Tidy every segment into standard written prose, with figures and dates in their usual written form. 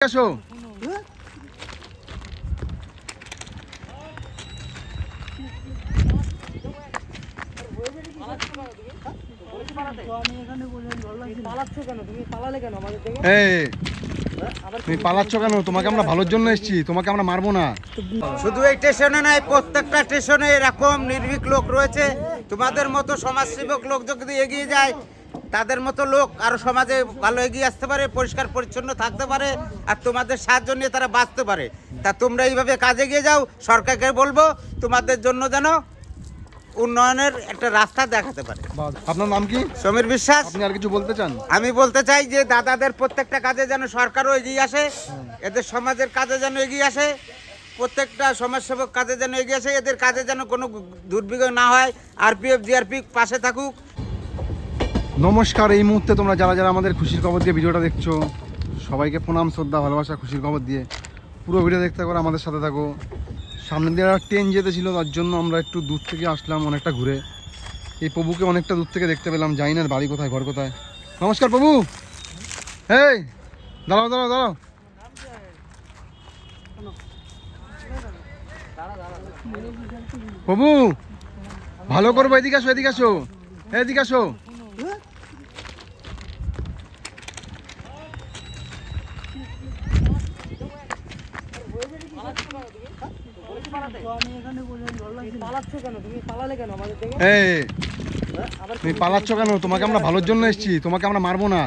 আসো তুমি পালাচ্ছ কেন? তোমাকে আমরা ভালোর জন্য এসেছি, তোমাকে আমরা মারবো না। শুধু এই স্টেশনে নয়, প্রত্যেকটা স্টেশনে এরকম নির্ভীক লোক রয়েছে। তোমাদের মতো সমাজসেবক লোক যদি এগিয়ে যায়, তাদের মতো লোক আরো সমাজে ভালো এগিয়ে আসতে পারে, পরিষ্কার পরিচ্ছন্ন থাকতে পারে, আর তোমাদের সাহায্য নিয়ে তারা বাঁচতে পারে। তা তোমরা এইভাবে কাজে এগিয়ে যাও। সরকারকে বলবো তোমাদের জন্য যেন উন্নয়নের একটা রাস্তা দেখাতে পারে। আপনার নাম কি? সমীর বিশ্বাস। আপনি আর কিছু বলতে চান? আমি বলতে চাই যে দাদাদের প্রত্যেকটা কাজে যেন সরকারও এগিয়ে আসে, এদের সমাজের কাজে যেন এগিয়ে আসে, প্রত্যেকটা সমাজসেবক কাজে যেন এগিয়ে আসে, এদের কাজে যেন কোনো দুর্বিঘ্ন না হয়। আরপিএফ জিআরপি পাশে থাকুক। নমস্কার। এই মুহূর্তে তোমরা যারা যারা আমাদের খুশির খবর দিয়ে ভিডিওটা দেখছো, সবাইকে প্রণাম, শ্রদ্ধা, ভালোবাসা। খুশির খবর দিয়ে পুরো ভিডিও দেখতে থাকো, আমাদের সাথে থাকো। সামনের দিকে ট্রেন যেতে ছিল, তার জন্য আমরা একটু দূর থেকে আসলাম, অনেকটা ঘুরে। এই প্রভুকে অনেকটা দূর থেকে দেখতে পেলাম, জানি না বাড়ি কোথায়, ঘর কোথায়। নমস্কার প্রভু। এই দাঁড়াও দাঁড়াও দাঁড়াও। প্রভু ভালো করবো, এদিকে আসো, এদিকে আসো, এদিকে আসো। তুমি পালাচ্ছ কেন? তোমাকে আমরা ভালোর জন্য এসেছি, তোমাকে আমরা মারবো না।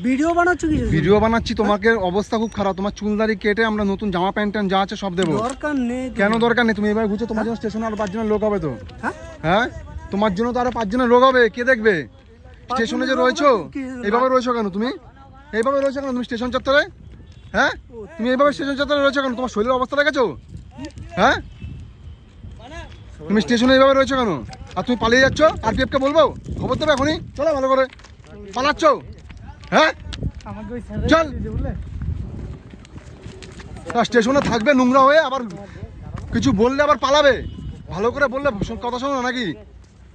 ভিডিও বানাচ্ছ কি? ভিডিও বানাচ্ছি। তোমাকে অবস্থা খুব খারাপ, তোমার চুলদারি কেটে আমরা নতুন জামা প্যান্ট যা আছে সব দেবো। দরকার নেই। কেন দরকার নেই? তুমি এবার ঘুরছো, তোমার জন্য স্টেশনে আরো 5 জনের লোক হবে তো। হ্যাঁ, তোমার জন্য তো আরো 5 জনের লোক হবে। কে দেখবে? স্টেশনে যে রয়েছো, এইভাবে রয়েছো কেন? তুমি এইভাবে রয়েছো কেন? তুমি স্টেশন চত্বরে, হ্যাঁ, তুমি এইভাবে স্টেশন চত্বরে রয়েছো কেন? তোমার শরীরের অবস্থা দেখেছো? হ্যাঁ, তুমি স্টেশনে এইভাবে রয়েছো কেন? আর তুমি পালিয়ে যাচ্ছ। আরপিএফ কে বলবো, খবর দেবে এখনই। চলো ভালো করে। পালাচ্ছ? হ্যাঁ চল। স্টেশনে থাকবে নোংরা হয়ে, আবার কিছু বললে আবার পালাবে। ভালো করে বললে কথা শোনো নাকি?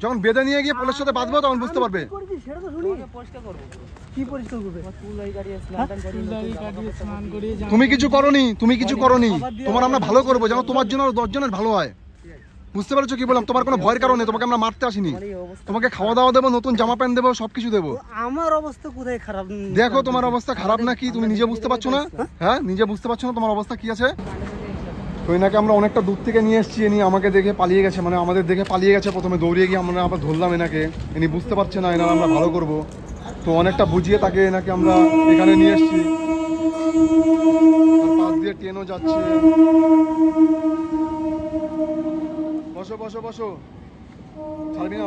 যখন বেঁধে নিয়ে গিয়ে পুলিশের সাথে বাঁধবো, তখন বুঝতে পারবে। তুমি কিছু করনি, তুমি কিছু করনি। তোমার আমরা ভালো করবো, যেন তোমার জন্য 10 জনের ভালো হয়। বুঝতে পারছো কি বললাম? তোমার কোনো ভয়ের কারণে, তোমাকে আমরা মারতে আসিনি। তোমাকে খাওয়া দাওয়া দেবো, নতুন জামা প্যান্ট দেবো, সবকিছু দেবো। আমার অবস্থা কোথায় খারাপ? দেখো তোমার অবস্থা খারাপ নাকি তুমি নিজে বুঝতে পারছো না? হ্যাঁ, নিজে বুঝতে পারছো না তোমার অবস্থা কি আছে? তো এনাকে আমরা অনেকটা দূর থেকে নিয়ে এসেছি। ইনি আমাকে দেখে পালিয়ে গেছে, মানে আমাদের দেখে পালিয়ে গেছে। প্রথমে দৌড়িয়ে গিয়ে আমরা আবার ধরলাম এনাকে। ইনি বুঝতে পারছে না এনারা আমরা ভালো করব, তো অনেকটা বুঝিয়ে তাকে এনাকে আমরা এখানে নিয়ে এসেছি। পাশ দিয়ে ট্রেনও যাচ্ছে। বসো বসো বসো, ছাড়বি না।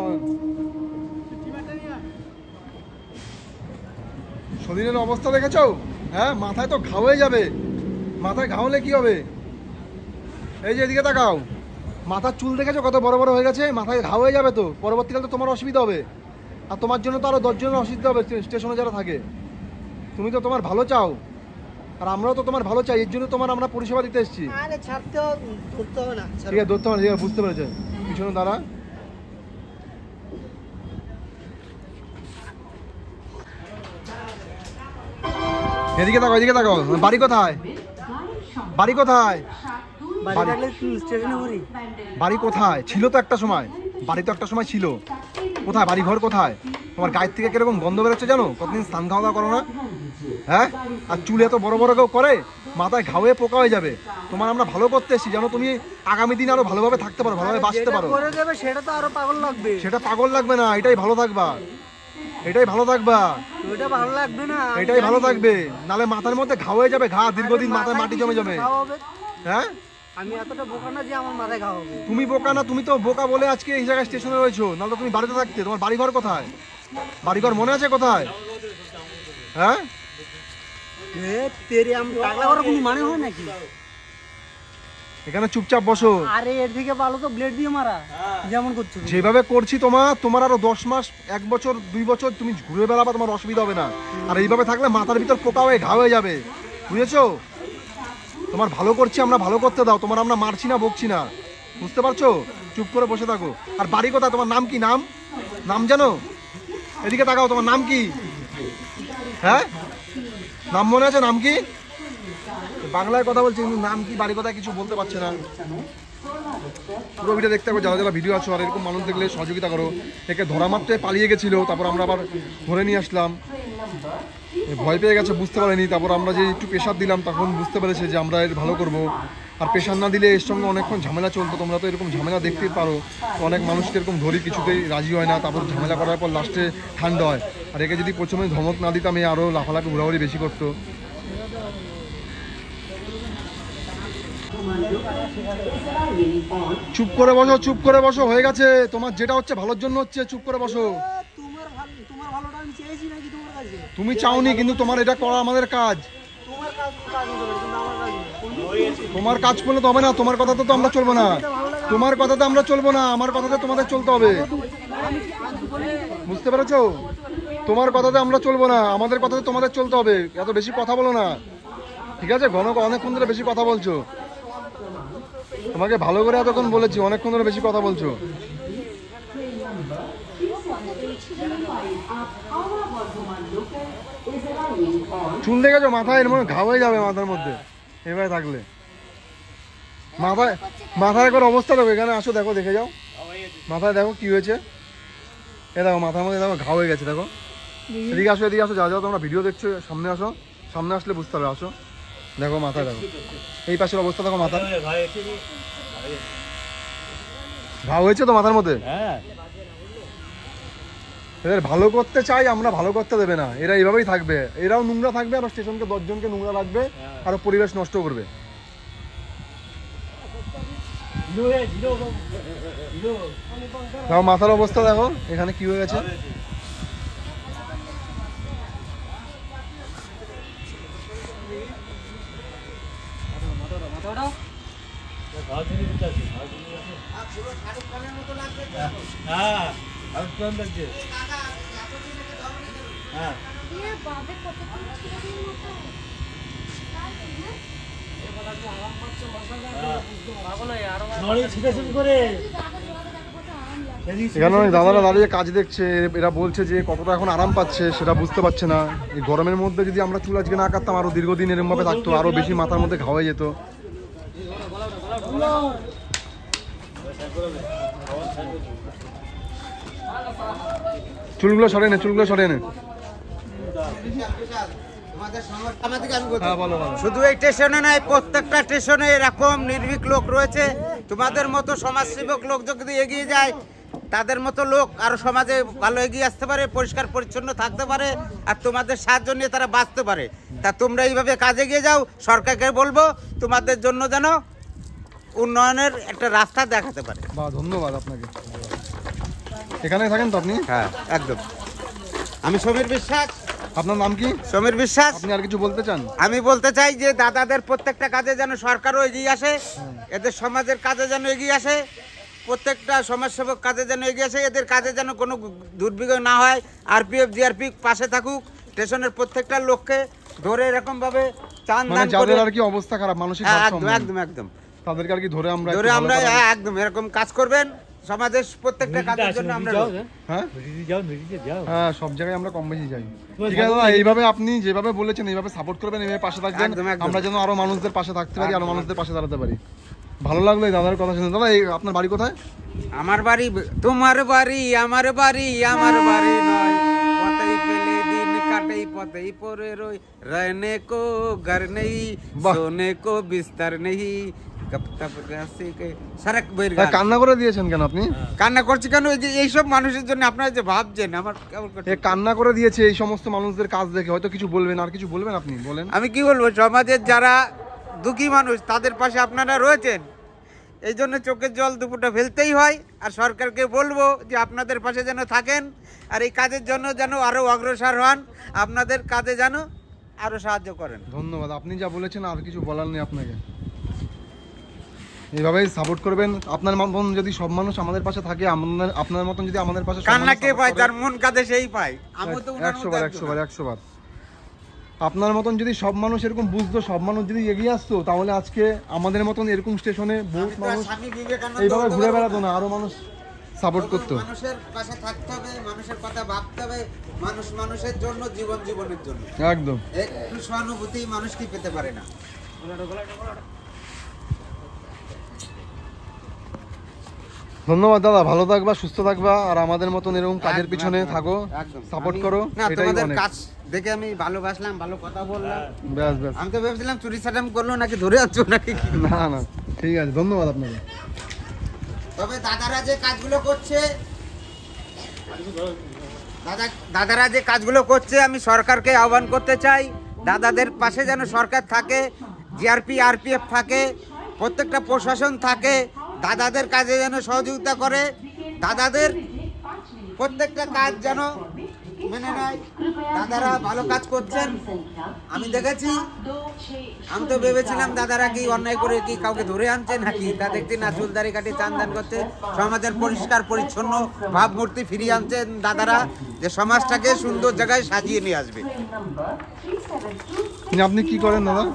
শরীরের অবস্থা দেখেছো? হ্যাঁ, মাথায় তো ঘা হয়ে যাবে। মাথায় ঘা হলে কি হবে? এই যে এদিকে তাকাও, মাথার চুল দেখেছো কত বড় বড় হয়ে গেছে? মাথায় ঘা হয়ে যাবে তো, পরবর্তীকালে তো তোমার অসুবিধা হবে। আর তোমার জন্য তো আরো 10 জনের অসুবিধা হবে স্টেশনে যারা থাকে। তুমি তো তোমার ভালো চাও, আর আমরাও তো তোমার ভালো চাই। এর জন্য তোমার আমরা পরিষেবা দিতে এসেছি। আরে ছাড়তে ধরতে হবে না। ঠিক আছে, ধরতে হবে না। ঠিক আছে, বুঝতে পেরেছে। পিছনে দাঁড়া। এদিকে তাকাও, এদিকে তাকাও। বাড়ি কোথায়? বাড়ি কোথায়? বাড়ি কোথায় ছিল তো একটা সময়? বাড়ি তো একটা সময় ছিল। কোথায় বাড়ি ঘর কোথায়? তোমার গায়ের থেকে কিরকম গন্ধ বেরোচ্ছে জানো? কতদিন স্নান খাওয়া দাওয়া করো না? হ্যাঁ, আর চুল এত বড় বড় কেউ করে? মাথায় ঘা হয়ে পোকা হয়ে যাবে। তোমার আমরা ভালো করতে এসেছি, যেন তুমি আগামী দিন আরো ভালোভাবে থাকতে পারো, ভালোভাবে বাঁচতে পারো। সেটা তো আরো পাগল লাগবে। সেটা পাগল লাগবে না, এটাই ভালো থাকবা। এটাই ভালো থাকবা। ওইটা ভালো লাগবে না, এটাই ভালো থাকবে। নালে মাথার মধ্যে ঘা হয়ে যাবে। ঘা দীর্ঘদিন মাথায় মাটি জমে জমে। হ্যাঁ, আমি এতটা বোকা না যে আমার মাথায় ঘা হবে। তুমি বোকা না, তুমি তো বোকা বলে আজকে এই জায়গায় স্টেশনে রয়েছো। নাহলে তুমি বাড়িতে থাকতে। তোমার বাড়িঘর কোথায়? বাড়িঘর মনে আছে কোথায়? হ্যাঁ, মানে হয় নাকি? এখানে চুপচাপ বসো। আরে এর থেকে ভালো তো ব্লেড দিয়ে মারা, যেমন করছো। যেভাবে করছি তোমার আরো 10 মাস, 1 বছর, 2 বছর তুমি ঘুরে বেড়াবা, তোমার অসুবিধা হবে না। আর এইভাবে থাকলে মাথার ভিতর পোকা হয়ে ঘা হয়ে যাবে, বুঝেছো? তোমার ভালো করছি আমরা, ভালো করতে দাও। তোমার আমরা মারছি না, বকছি না, বুঝতে পারছো? চুপ করে বসে থাকো। আর বাড়ি কোথায়? তোমার নাম কি? নাম নাম জানো? এদিকে তাকাও, তোমার নাম কি? হ্যাঁ, নাম মনে আছে? নাম কি? বাংলায় কথা বলছে কিন্তু নাম কি বাড়ি কথা কিছু বলতে পারছে না। পুরো ভিডিও দেখতে হবে, যারা যারা ভিডিও আছো আর এরকম মানুষ দেখলে সহযোগিতা করো। একে ধরা মাত্রে পালিয়ে গেছিল, তারপর আমরা আবার ধরে নিয়ে আসলাম। ভয় পেয়ে গেছে, বুঝতে পারেনি। তারপর আমরা যে একটু প্রেশার দিলাম তখন বুঝতে পেরেছে যে আমরা এর ভালো করব। আর প্রেশার না দিলে এর সঙ্গে অনেকক্ষণ ঝামেলা চলতো। তোমরা তো এরকম ঝামেলা দেখতেই পারো, অনেক মানুষকে এরকম ধরি কিছুতেই রাজি হয় না, তারপর ঝামেলা করার পর লাস্টে ঠান্ডা হয়। আর একে যদি প্রথমে ধমক না দিতাম, এই আরও লাফালাফি ঘোরাঘুরি বেশি করতো। চুপ করে বসো, চুপ করে বসো, হয়ে গেছে। তোমার যেটা হচ্ছে ভালোর জন্য হচ্ছে, চুপ করে বসো। তোমার ভালোটা আমি চেয়েছি নাকি তোমার কাছে? তুমি চাওনি, কিন্তু তোমার এটা করা আমাদের কাজ। তোমার কাজ কিন্তু আমার কাজ নয়। তোমার কাজ করলে তো হবে না, তোমার কথাতে তো আমরা চলবো না। তোমার কথাতে আমরা চলবো না, আমার কথাতে তোমাদের চলতে হবে, বুঝতে পেরেছো? তোমার কথাতে আমরা চলবো না, আমাদের কথাতে তোমাদের চলতে হবে। এত বেশি কথা বলো না, ঠিক আছে? অনেকক্ষণ ধরে বেশি কথা বলছো। তোমাকে ভালো করে এতক্ষণ বলেছি, অনেকক্ষণ ধরে বেশি কথা বলছো। চুল দেখেছো মাথায়? এর মধ্যে ঘা হয়ে যাবে মাথার মধ্যে এভাবে থাকলে। মাথায় একবার অবস্থা দেখো, এখানে আসো, দেখো, দেখে যাও মাথায়, দেখো কি হয়েছে। এ দেখো মাথার মধ্যে দেখো ঘা হয়ে গেছে, দেখো। এদিকে আসো, এদিকে আসো, যা যাও তোমরা ভিডিও দেখছো, সামনে আসো, সামনে আসলে বুঝতে পারবে। আসো, দেখো মাথায়, দেখো এই পাশের অবস্থা, দেখো মাথা ঘা হয়েছে তো মাথার মধ্যে। এদের ভালো করতে চাই আমরা, ভালো করতে দেবে না। এরা এইভাবেই থাকবে, এরাও নোংরা থাকবে, আর স্টেশনকে 10 জনকে নোংরা রাখবে, আর পরিবেশ নষ্ট করবে। দেখো মাথার অবস্থা, দেখো এখানে কি হয়ে গেছে। এখানে দাদারা দাঁড়িয়ে কাজ দেখছে, এরা বলছে যে কতটা এখন আরাম পাচ্ছে সেটা বুঝতে পারছে না। এই গরমের মধ্যে যদি আমরা চুল আজকে না কাটতাম, আরো দীর্ঘদিন এরকম ভাবে থাকতো, আরো বেশি মাথার মধ্যে ঘা হয়ে যেত। চুলগুলো সরে নে, চুলগুলো সরে নে। শুধু এই স্টেশনে নয়, প্রত্যেকটা স্টেশনে এরকম নির্ভীক লোক রয়েছে। তোমাদের মতো সমাজসেবক লোক যদি এগিয়ে যায়, তাদের মতো লোক আরো সমাজে ভালো এগিয়ে আসতে পারে, পরিষ্কার পরিচ্ছন্ন থাকতে পারে, আর তোমাদের সাহায্য নিয়ে তারা বাঁচতে পারে। তা তোমরা এইভাবে কাজে এগিয়ে যাও। সরকারকে বলবো তোমাদের জন্য যেন উন্নয়নের একটা রাস্তা দেখাতে পারে। বাহ, ধন্যবাদ আপনাকে। এখানে থাকেন তো আপনি? হ্যাঁ, একদম। আমি সমীর বিশ্বাস। আপনার নাম কি? সমীর বিশ্বাস। আপনি আর কিছু বলতে চান? আমি বলতে চাই যে দাদাদের প্রত্যেকটা কাজে যেন সরকারও এগিয়ে আসে, এদের সমাজের কাজে যেন এগিয়ে আসে, প্রত্যেকটা সমাজসেবক কাজে যেন এগিয়ে আসে, এদের কাজে যেন কোনো দুর্বিঘ্ন না হয়। আরপিএফ জিআরপি পাশে থাকুক, স্টেশনের প্রত্যেকটা লোককে ধরে এরকম ভাবে চান দান করে। যাদের আর কি অবস্থা খারাপ, মানসিক একদম একদম একদম তাদেরকে আর কি ধরে আমরা একদম এরকম কাজ করবেন। সমাজের প্রত্যেকটা কাজের জন্য আমরা হ্যাঁ সব জায়গায় আমরা কম বেশি যাই। ঠিক আছে দাদা, এইভাবে আপনি যেভাবে বলেছেন এইভাবে সাপোর্ট করবেন, এইভাবে পাশে থাকবেন, আমরা যেন আরো মানুষদের পাশে থাকতে পারি, আরো মানুষদের পাশে দাঁড়াতে পারি। ভালো লাগলো এই দাদার কথা শুনে। দাদা, আপনার বাড়ি কোথায়? আমার বাড়ি তোমার বাড়ি, আমার বাড়ি, আমার বাড়ি নয়। পথেই পেলে দিন কাটেই, পথেই পড়ে রই, रहने को घर नहीं, सोने को बिस्तर नहीं, कब तक ऐसे के সারাক বইর গান। কান্না করে দিয়েছেন কেন আপনি? কান্না করছি কেন? এই যে এইসব মানুষের জন্য আপনারা যে ভাবছেন, আমার কেমন করছে। কান্না করে দিয়েছে এই সমস্ত মানুষদের কাজ দেখে। হয়তো কিছু বলবেন, আর কিছু বলবেন আপনি? বলেন। আমি কি বলবো, সমাজের যারা দুঃখী মানুষ তাদের পাশে আপনারা রয়েছেন, এই জন্য চোখের জল দুপুরটা ফেলতেই হয়। আর সরকারকে বলবো যে আপনাদের পাশে যেন থাকেন, আর এই কাজের জন্য যেন আরো অগ্রসর হন, আপনাদের কাজে যেন আরো সাহায্য করেন। ধন্যবাদ। আপনি যা বলেছেন আর কিছু বলার নেই আপনাকে। এইভাবেই সাপোর্ট করবেন। আপনার মতন যদি সব মানুষ আমাদের পাশে থাকে, আপনার মতন যদি আমাদের পাশে, কান্না কে পায়? যার মন কাঁদে সেই পায়। আমি তো 100 বার আপনার মতন যদি সব মানুষ এরকম বুঝতো, সব মানুষ যদি এগিয়ে আসতো, তাহলে আজকে আমাদের মতন এরকম স্টেশনে বহুত মানুষ এইভাবে ঘুরে বেড়াতো না, আরো মানুষ সাপোর্ট করতো। মানুষের পাশে থাকতে হবে, মানুষের কথা ভাবতে হবে, মানুষ মানুষের জন্য, জীবনের জন্য। একদম। একটু সহানুভূতি মানুষ কি পেতে পারে না। ধন্যবাদ দাদা, ভালো থাকবা, সুস্থ থাকবা, আর আমাদের মতন এরকম কাজের পিছনে থাকো, একদম। সাপোর্ট করো, না এটাই তোমাদের অনেক। কাজ দেখে আমি ভালোবাসলাম, ভালো কথা বললাম। ব্যাস ব্যাস, আমি তো ভেবেছিলাম চুরি চাটাম করলো নাকি ধরে আনছো নাকি কি। না না, ঠিক আছে, ধন্যবাদ আপনাকে। তবে দাদারা যে কাজগুলো করছে, দাদারা যে কাজগুলো করছে, আমি সরকারকে আহ্বান করতে চাই, দাদাদের পাশে যেন সরকার থাকে, জিআরপি আরপিএফ থাকে, প্রত্যেকটা প্রশাসন থাকে, দাদাদের কাজে যেন সহযোগিতা করে, দাদাদের প্রত্যেকটা কাজ যেন মেনে নেয়। দাদারা ভালো কাজ করছেন, আমি দেখেছি। আমি তো ভেবেছিলাম দাদারা কি অন্যায় করে কি কাউকে ধরে আনছে নাকি, তা দেখছি না, চুলদারি কাটি চান দান করতে, সমাজের পরিষ্কার পরিচ্ছন্ন ভাবমূর্তি ফিরিয়ে আনছেন দাদারা, যে সমাজটাকে সুন্দর জায়গায় সাজিয়ে নিয়ে আসবে। আপনি কি করেন দাদা?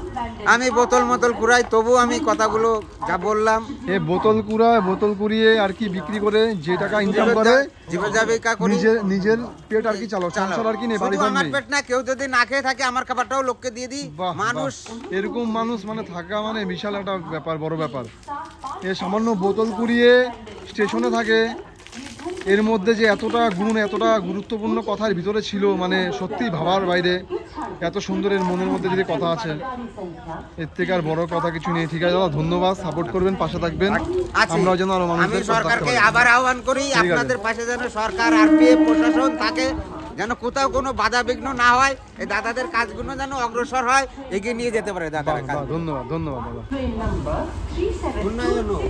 আমি বোতল মতল কুড়াই, তবু আমি কথাগুলো যা বললাম, এ বোতল কুড়ায়, বোতল কুড়িয়ে আর কি বিক্রি করে যে টাকা ইনকাম করে জীবনযাপিকা করি, নিজের পেট আর কি চালাও, সংসার আর কি নেই, বাড়ি শুধু ঘর আমার নেই। পেট না, কেউ যদি না খেয়ে থাকে আমার খাবারটাও লোককে দিয়ে দিই। বাহ, মানুষ বাহ। এরকম মানুষ মানে থাকা মানে বিশাল একটা ব্যাপার, বড় ব্যাপার। এ সামান্য বোতল কুড়িয়ে স্টেশনে থাকে, এর মধ্যে যে এতটা গুণ, এতটা গুরুত্বপূর্ণ কথার ভিতরে ছিল, মানে সত্যি ভাবার বাইরে। এত সুন্দর এর মনের মধ্যে যদি কথা আছে, এর থেকে আর বড় কথা কিছু নেই। ঠিক আছে দাদা, ধন্যবাদ, সাপোর্ট করবেন, পাশে থাকবেন, আছে। আমরাও যেন আরো আমি মানুষদের পাশে থাকতে সরকারকে পারি। আবার আহ্বান করি, ঠিক আছে। আপনাদের পাশে যেন সরকার আরপিএফ প্রশাসন থাকে, যেন কোথাও কোনো বাধা বিঘ্ন না হয়, এই দাদাদের কাজগুলো যেন অগ্রসর হয়, এগিয়ে নিয়ে যেতে পারে বাহ, দাদাদের কাজ। বাহ, ধন্যবাদ ধন্যবাদ দাদা। উন্নয়ন হোক।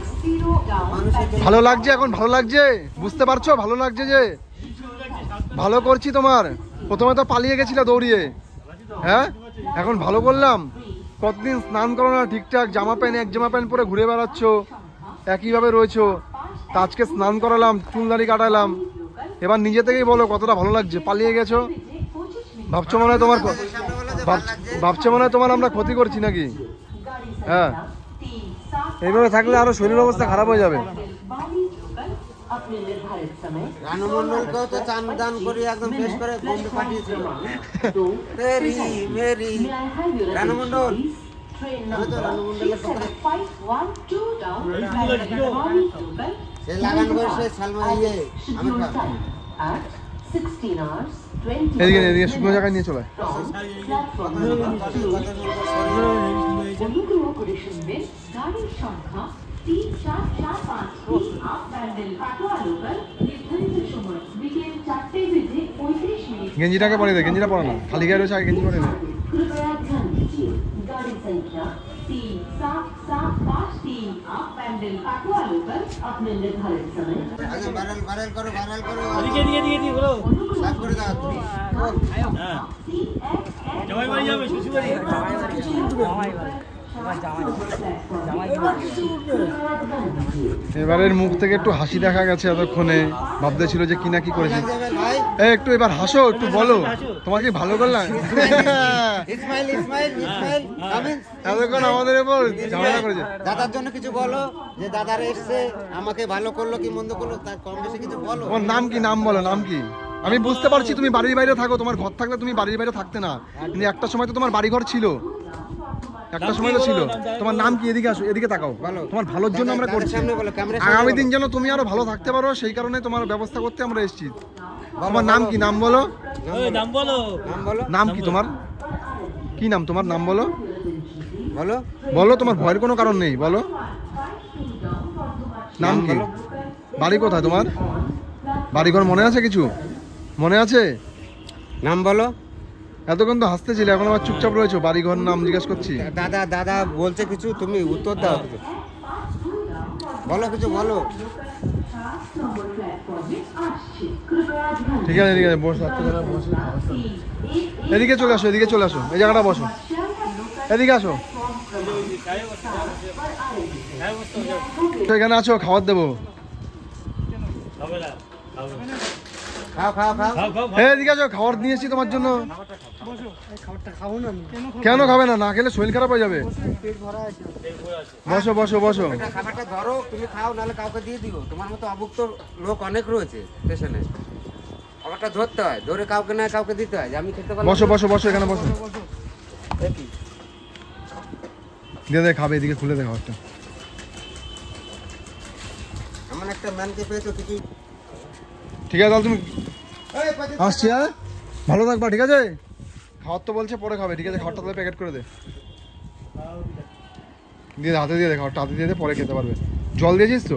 ভালো লাগছে এখন, ভালো লাগছে, বুঝতে পারছো? ভালো লাগছে যে ভালো করছি তোমার। প্রথমে তো পালিয়ে গেছিলে দৌড়িয়ে, হ্যাঁ, এখন ভালো করলাম। কতদিন স্নান করো না ঠিকঠাক, জামা প্যান্ট এক জামা প্যান্ট পরে ঘুরে বেড়াচ্ছ, একইভাবে রয়েছো। তা আজকে স্নান করালাম, চুল দাড়ি কাটালাম, এবার নিজে থেকেই বলো কতটা ভালো লাগছে। পালিয়ে গেছো, ভাবছো মনে হয় তোমার ভাবছো মনে হয় তোমার আমরা ক্ষতি করছি নাকি? হ্যাঁ, এইভাবে থাকলে আরো শরীরের অবস্থা খারাপ হয়ে যাবে। রানু মণ্ডলকেও তো চান দান করে একদম ফ্রেশ করে বন্ধু পাঠিয়েছিল। তেরি মেরি রানু মণ্ডল, আমি তো রানু মণ্ডলের কথা সে লাগান করে সে সালমা ইয়ে আমি এদিকে এদিকে শুকনো জায়গায় নিয়ে চলে আয়। অনুগ্রহ করে শুনবেন গাড়ির সংখ্যা 34453 আপ ব্যান্ডেল কাটোয়া লোকাল, নির্ধারিত সময় বিকেল 4:35 গেঞ্জিটাকে পরে দে, গেঞ্জিটা পরে না, খালি গায়ে রয়েছে, আগে গেঞ্জি পরে দে। कृपया ध्यान दीजिए गाड़ी संख्या 37753 आप पैंडल काटवा लोकल अपने निर्धारित समय ভাইরাল ভাইরাল করো ভাইরাল করো এদিকে এদিকে এদিকে এদিকে বলো সাফ করে দাও তুমি। হ্যাঁ জামাই বাড়ি যাবে শ্বশুর বাড়ি এবারের মুখ থেকে একটু হাসি দেখা গেছে, এতক্ষণে ভাবতে ছিল যে কি না কি করেছে। যাবে ভাই একটু এবার হাসো, একটু বলো তোমার কি ভালো করলাম। ইসমাইল ইসমাইল ইসমাইল আমি এতক্ষণ আমাদের উপর ঝামেলা করেছে। দাদার জন্য কিছু বলো, যে দাদার এসছে আমাকে ভালো করলো কি মন্দ করলো, তার কম বেশি কিছু বলো। তোমার নাম কি? নাম বলো, নাম কি? আমি বুঝতে পারছি তুমি বাড়ির বাইরে থাকো, তোমার ঘর থাকলে তুমি বাড়ির বাইরে থাকতে না, কিন্তু একটা সময় তো তোমার বাড়ি ঘর ছিল, একটা সময় তো ছিল। তোমার নাম কি? এদিকে আসো, এদিকে তাকাও, বলো। তোমার ভালোর জন্য আমরা দাদার করছি। সামনে বলো, ক্যামেরার সামনে আগামী বলো। দিন যেন তুমি আরো ভালো থাকতে পারো, সেই কারণে তোমার ব্যবস্থা করতে আমরা এসেছি। তোমার নাম কি? নাম বলো। ওই নাম বলো নাম বলো নাম কি তোমার? কি নাম তোমার? নাম বলো, বলো বলো, তোমার ভয়ের কোনো কারণ নেই, বলো নাম কি? বলো। বাড়ি কোথায় তোমার? বাড়িঘর মনে আছে? কিছু মনে আছে? নাম বলো। এতক্ষণ তো হাসতেছিলে, এখন আবার চুপচাপ রয়েছো, বাড়িঘর নাম জিজ্ঞেস করছি। দাদা দাদা বলছে কিছু, তুমি উত্তর দাও কিছু। বলো কিছু বলো। ঠিক আছে, ঠিক আছে, বসো, এদিকে চলে আসো, এদিকে চলে আসো, এই জায়গাটা বসো, এদিকে আসো, তো এখানে আছো, খাবার দেবো। খাবে না খাবে না খাও খাও খাও খাও খাও হ্যাঁ, এদিকে আসো, খাবার নিয়েছি তোমার জন্য। কেন খাবে না? না খেলে শরীর খারাপ হয়ে যাবে। বসো বসো বসো। এটা খাবারটা ধরো, তুমি খাও, নাহলে কাউকে দিয়ে দিও। তোমার মতো অভুক্ত লোক অনেক রয়েছে স্টেশনে, খাবারটা ধরতে হয়, ধরে কাউকে না কাউকে দিতে হয়, যে আমি খেতে পারলাম বসো না। বসো বসো, এখানে বসো। এ কি? দিয়ে দে খাবে, এদিকে খুলে দে খাবারটা। এমন একটা ম্যানকে পেয়েছো কিছু। ঠিক আছে তাহলে তুমি আসছি, হ্যাঁ ভালো থাকবা, ঠিক আছে? খাওয়ার তো বলছে পরে খাবে, ঠিক আছে? খাবারটা তাহলে প্যাকেট করে দে, দিয়ে দে হাতে, দিয়ে দে খাবারটা হাতে দিয়ে দে, পরে খেতে পারবে। জল দিয়েছিস তো?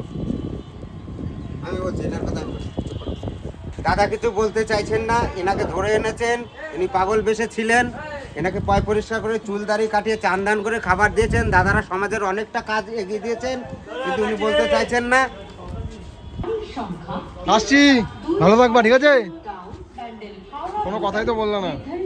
আমি বলছি এনার কথা আমি বলছি। দাদা কিছু বলতে চাইছেন না, এনাকে ধরে এনেছেন, ইনি পাগল বেশে ছিলেন, এনাকে পয় পরিষ্কার করে চুল দাড়ি কাটিয়ে চান দান করে খাবার দিয়েছেন। দাদারা সমাজের অনেকটা কাজ এগিয়ে দিয়েছেন, কিন্তু উনি বলতে চাইছেন না। আসছি, ভালো থাকবা, ঠিক আছে? টাউন প্যান্ডেল হাওড়া কোনো কথাই তো বললো না। নির্ধারিত